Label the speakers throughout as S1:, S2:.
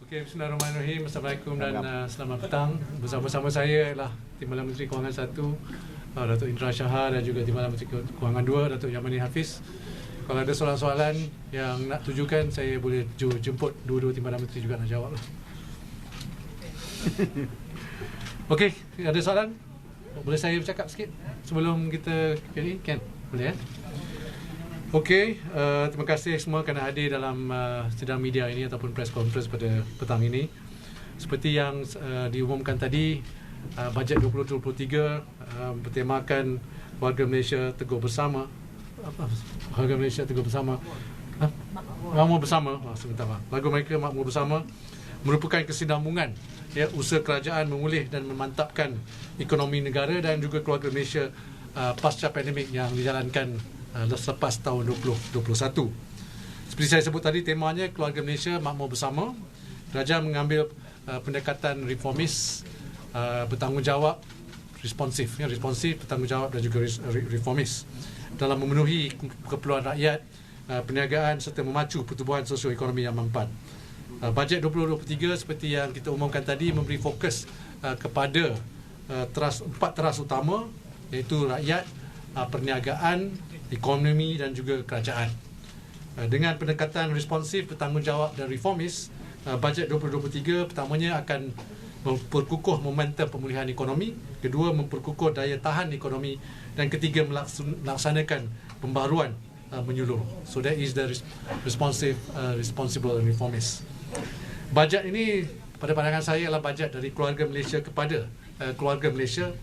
S1: Okay, bismillahirrahmanirrahim. Assalamualaikum dan selamat petang. Bersama-sama saya ialah Timbalan Menteri Kewangan 1, Datuk Indra Shahar, dan juga Timbalan Menteri Kewangan 2, Datuk Yamani Hafiz. Kalau ada soalan-soalan yang nak tujukan, saya boleh jemput dua-dua Timbalan Menteri juga nak jawab lah. Okey, ada soalan? Boleh saya bercakap sikit sebelum kita Q&A? Kan? Boleh ya? Okey, terima kasih semua kerana hadir dalam sidang media ini ataupun press conference pada petang ini. Seperti yang diumumkan tadi, bajet 2023 bertemakan Warga Malaysia Teguh Bersama. Warga Malaysia Teguh Bersama. Makmur Bersama. Sebentar. Lagu mereka Makmur Bersama merupakan kesinambungan usaha kerajaan memulih dan memantapkan ekonomi negara dan juga keluarga Malaysia pasca pandemik yang dijalankan selepas tahun 2021. Seperti saya sebut tadi, temanya Keluarga Malaysia Makmur Bersama. Kerajaan mengambil pendekatan reformis, bertanggungjawab, responsif, bertanggungjawab dan juga reformis dalam memenuhi keperluan rakyat, perniagaan serta memacu pertumbuhan sosioekonomi yang mampat. Bajet 2023 seperti yang kita umumkan tadi memberi fokus kepada empat teras utama, iaitu rakyat, perniagaan, ekonomi dan juga kerajaan. Dengan pendekatan responsif, bertanggungjawab dan reformis, bajet 2023 pertamanya akan memperkukuh momentum pemulihan ekonomi, kedua memperkukuh daya tahan ekonomi, dan ketiga melaksanakan pembaharuan menyeluruh. So that is the responsive, responsible and reformist. Bajet ini pada pandangan saya adalah bajet dari keluarga Malaysia kepada keluarga Malaysia.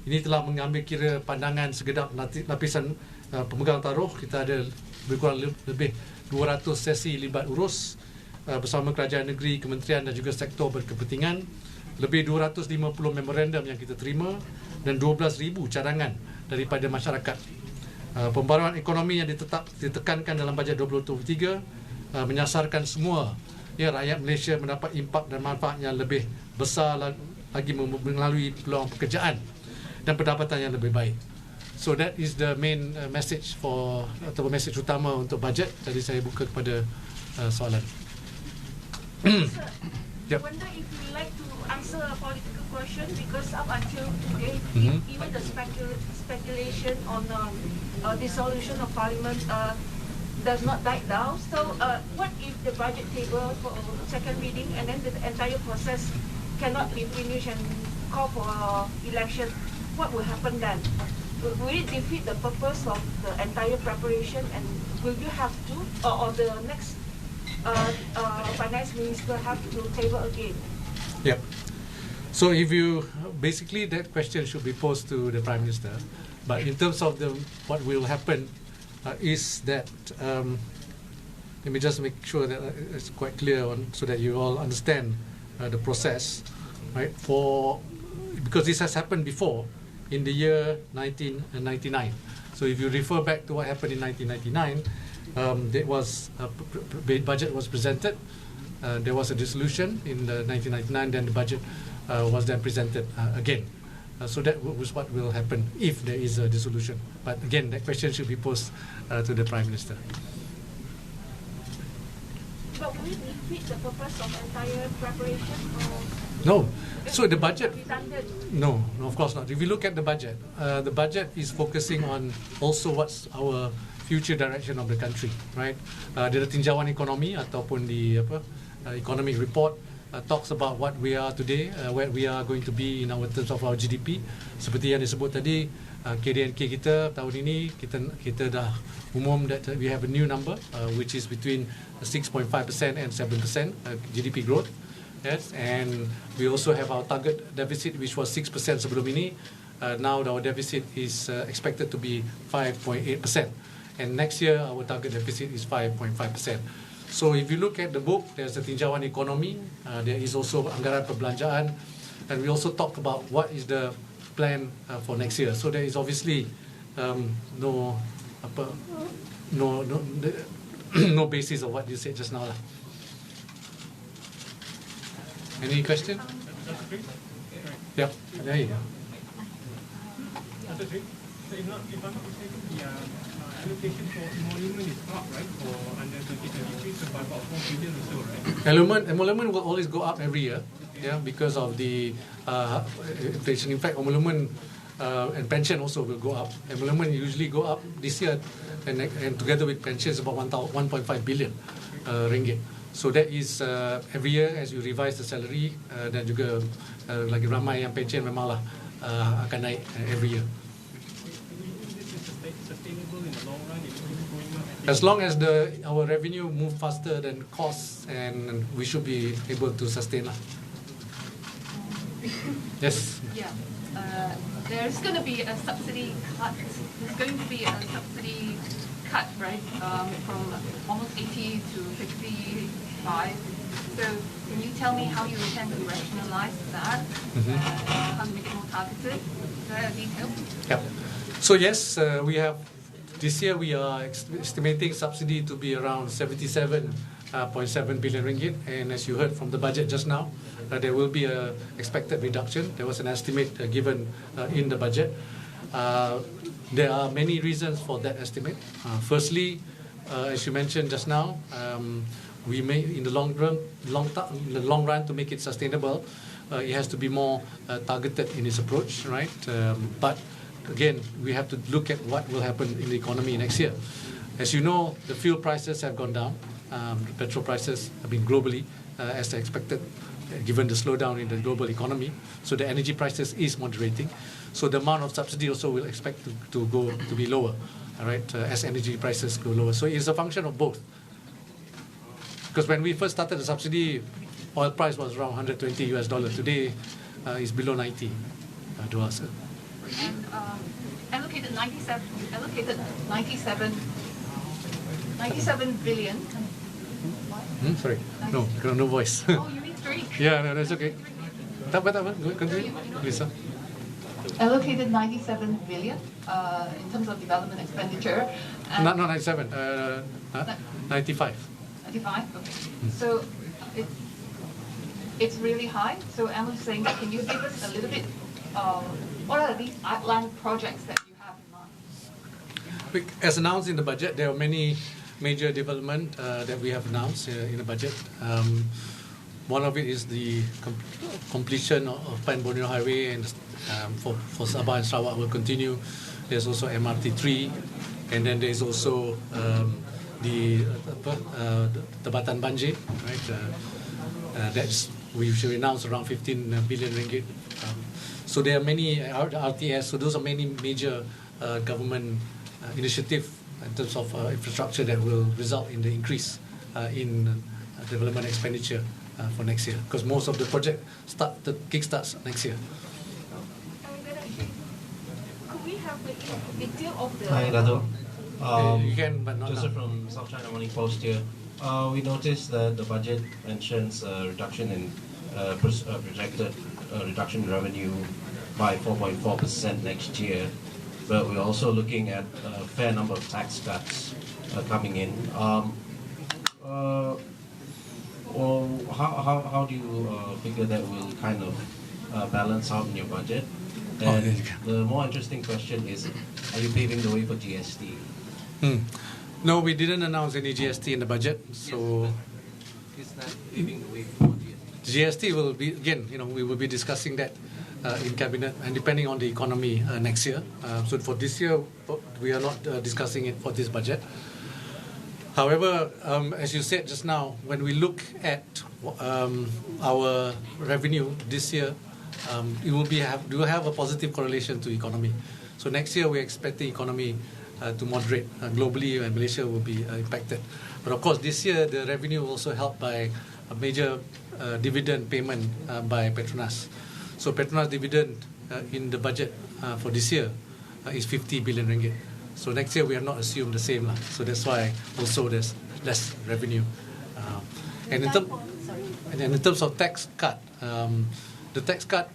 S1: Ini telah mengambil kira pandangan segedap lapisan pemegang taruh. Kita ada berkurang lebih 200 sesi libat urus bersama kerajaan negeri, kementerian dan juga sektor berkepentingan. Lebih 250 memorandum yang kita terima dan 12,000 cadangan daripada masyarakat. Pembaruan ekonomi yang ditekankan dalam bajet 2023 menyasarkan semua rakyat Malaysia mendapat impak dan manfaat yang lebih besar lagi melalui peluang pekerjaan dan pendapatan yang lebih baik. So that is the main message atau message utama untuk bajet. Jadi saya buka kepada soalan.
S2: Yep. I wonder if you like to answer a political question, because up until today, even the speculation on dissolution of parliament does not die down. So what if the budget table for second reading and then the entire process cannot be finished and call for election? What will happen then? Will it defeat the purpose of the entire preparation, and will you have to, or the next finance minister have to table again?
S1: Yep. So if you, basically that question should be posed to the Prime Minister, but in terms of what will happen is that, let me just make sure that it's quite clear so that you all understand the process, right? Because this has happened before, in the year 1999. So if you refer back to what happened in 1999, there was budget was presented. There was a dissolution in the 1999. Then the budget was then presented again. So that was what will happen if there is a dissolution. But again, that question should be posed to the Prime Minister.
S2: But will it defeat the purpose of entire preparation? Or
S1: no. So the budget, no, of course not. If you look at the budget is focusing on also what's our future direction of the country, right? The tinjauan ekonomi ataupun the economic report talks about what we are today, where we are going to be in our terms of our GDP. Seperti yang disebut tadi, KDNK kita tahun ini kita dah umum that we have a new number which is between 6.5% and 7% GDP growth. Yes, and we also have our target deficit, which was 6% sebelum ini. Now our deficit is expected to be 5.8%, and next year our target deficit is 5.5%. So if you look at the book, there's a tinjauan ekonomi, there is also anggaran perbelanjaan, and we also talk about what is the plan for next year. So there is obviously no basis of what you said just now lah. Any question? Yep. There you go.
S3: If I'm not mistaken, allocation for emolument is up, right? For under 2023, so by about 4 billion or so, right?
S1: Emolument will always go up every year, yeah, because of the inflation. In fact, emolument and pension also will go up. Emolument usually go up this year, and together with pension is about 1.5 billion ringgit. So that is every year as you revise the salary, dan juga lagi ramai yang pension memanglah akan naik every year.
S3: Sustainable in the long run, it's going up.
S1: As long as our revenue move faster than costs, and we should be able to sustain lah. Yes.
S4: Yeah. There's going to be a subsidy cut. There's going to be a subsidy cut, right, from almost 80 to 55. So can you tell me how you intend to rationalize that? How to make it more targeted? Is there a detail?
S1: Yep. So yes, we have this year we are estimating subsidy to be around 77.7 billion ringgit, and as you heard from the budget just now, there will be a expected reduction. There was an estimate given in the budget. There are many reasons for that estimate. Firstly, as you mentioned just now, we may in the long run to make it sustainable, it has to be more targeted in its approach, right? But again, we have to look at what will happen in the economy next year. As you know, the fuel prices have gone down. The petrol prices have been globally as expected, given the slowdown in the global economy. So the energy prices is moderating. So the amount of subsidy also will expect to be lower, all right, as energy prices go lower. So it's a function of both. Because when we first started the subsidy, oil price was around $120 US. Today, it's below 90 dollars.
S4: And allocated 97 billion.
S1: Sorry, no voice.
S4: Oh, you need three.
S1: Yeah, no, that's okay. Tak apa. Continue, Lisa.
S4: Allocated 97 billion in terms of development expenditure. And
S1: Not 97, 95.
S4: 95. Okay. So it's really high. So Emma's saying that can you give us a little bit? What are these outline projects that you have in mind?
S1: As announced in the budget, there are many major development that we have announced in the budget. One of it is the completion of Pan Borneo Highway, and for Sabah and Sarawak will continue. There's also MRT3, and then there's also the Tebatan Banjir, right? That's we should announce around 15 billion ringgit. So there are many RTS. So those are many major government initiative in terms of infrastructure that will result in the increase in development expenditure for next year. Because most of the project kickstarts next year.
S2: Could we have the detail of the...
S5: Hi, Dato.
S1: You can, but not
S5: Joseph
S1: now.
S5: from South China Morning Post here. We noticed that the budget mentions reduction in projected reduction in revenue by 4.4% next year, but we're also looking at a fair number of tax cuts coming in. How do you figure that will kind of balance out in your budget? And the more interesting question is, are you paving the way for GST?
S1: No, we didn't announce any GST in the budget. So
S5: Is that paving the way for GST?
S1: GST will be, again, we will be discussing that in cabinet, and depending on the economy next year. So for this year, we are not discussing it for this budget. However, as you said just now, when we look at our revenue this year, it will have a positive correlation to economy. So next year, we expect the economy to moderate globally, and Malaysia will be impacted. But of course, this year the revenue will also helped by a major dividend payment by Petronas. So Petronas dividend in the budget for this year is 50 billion ringgit. So next year we have not assumed the same. So that's why also there's less revenue. And in terms of tax cut, the tax cut,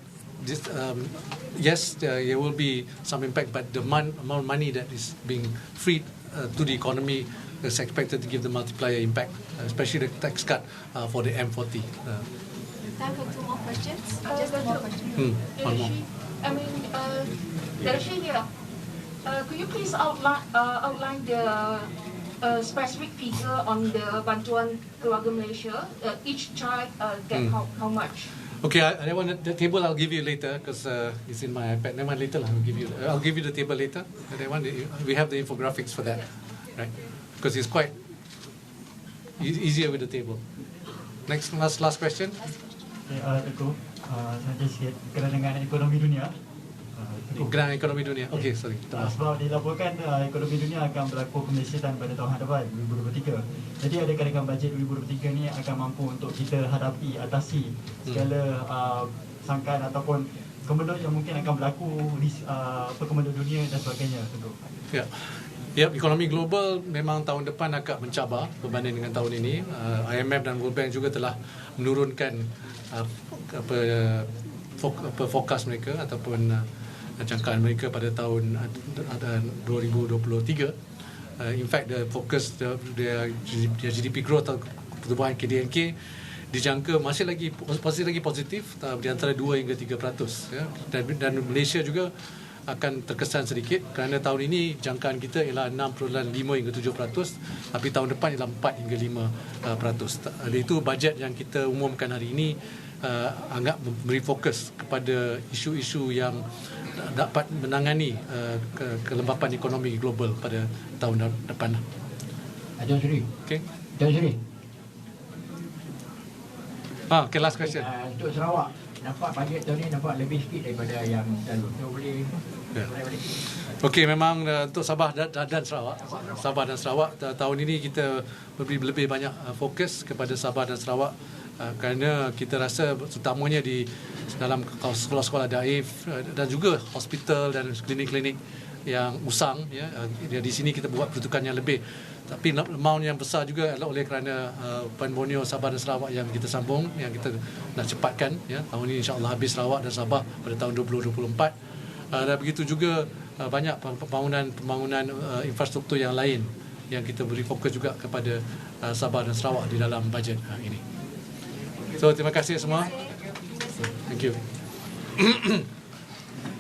S1: yes, there will be some impact, but the amount of money that is being freed to the economy is expected to give the multiplier impact, especially the tax cut for the M40.
S6: Time for 2 more questions. Just 2 more questions.
S1: One more.
S4: Darshi here.
S2: Could you please outline the specific figure on the bantuan keluarga Malaysia? Each child get how much?
S1: Okay, I want the table. I'll give you later because it's in my iPad. Never mind, later lah. I'll give you the table later. That one, we have the infographics for that, right? Because it's quite easier with the table. Next, last question.
S7: Teguh, nanti sikit berkenaan dengan ekonomi dunia.
S1: Gerak ekonomi dunia. Okay, sorry.
S7: Sebab dilaporkan ekonomi dunia akan berlaku kemelesetan pada tahun hadapan 2023. Jadi adakah dengan bajet 2023 ni akan mampu untuk kita hadapi, atasi segala sangkaan ataupun kemedut yang mungkin akan berlaku di kemedut dunia dan sebagainya, tentu.
S1: Ya. Ya, ekonomi global memang tahun depan agak mencabar berbanding dengan tahun ini. IMF dan World Bank juga telah menurunkan fokus mereka ataupun jangkaan mereka pada tahun 2023. In fact, the focus the GDP growth atau pertumbuhan KDNK dijangka masih lagi positif di antara 2 hingga 3%, ya. Dan Malaysia juga akan terkesan sedikit kerana tahun ini jangkaan kita ialah 6.5 hingga 7%, tapi tahun depan ialah 4 hingga 5%. Itu bajet yang kita umumkan hari ini agak beri fokus kepada isu-isu yang dapat menangani kelembapan ekonomi global pada tahun depan.
S8: John Suri.
S1: Okay.
S8: John Suri.
S1: Okay, last question.
S8: Untuk Sarawak, nampak bajet tahun ni nampak lebih sikit daripada yang lalu. So boleh.
S1: Ya. Okey, memang untuk Sabah dan Sarawak tahun ini kita lebih banyak fokus kepada Sabah dan Sarawak kerana kita rasa terutamanya di dalam sekolah-sekolah daif dan juga hospital dan klinik-klinik yang usang, ya, di sini kita buat peruntukan yang lebih, tapi amount yang besar juga adalah oleh kerana Puan Borneo, Sabah dan Sarawak yang kita sambung, yang kita nak cepatkan, ya. Tahun ini insya-Allah habis Sarawak dan Sabah pada tahun 2024. Dan begitu juga banyak pembangunan infrastruktur yang lain yang kita beri fokus juga kepada Sabah dan Sarawak di dalam bajet ini. So terima kasih semua. Thank you.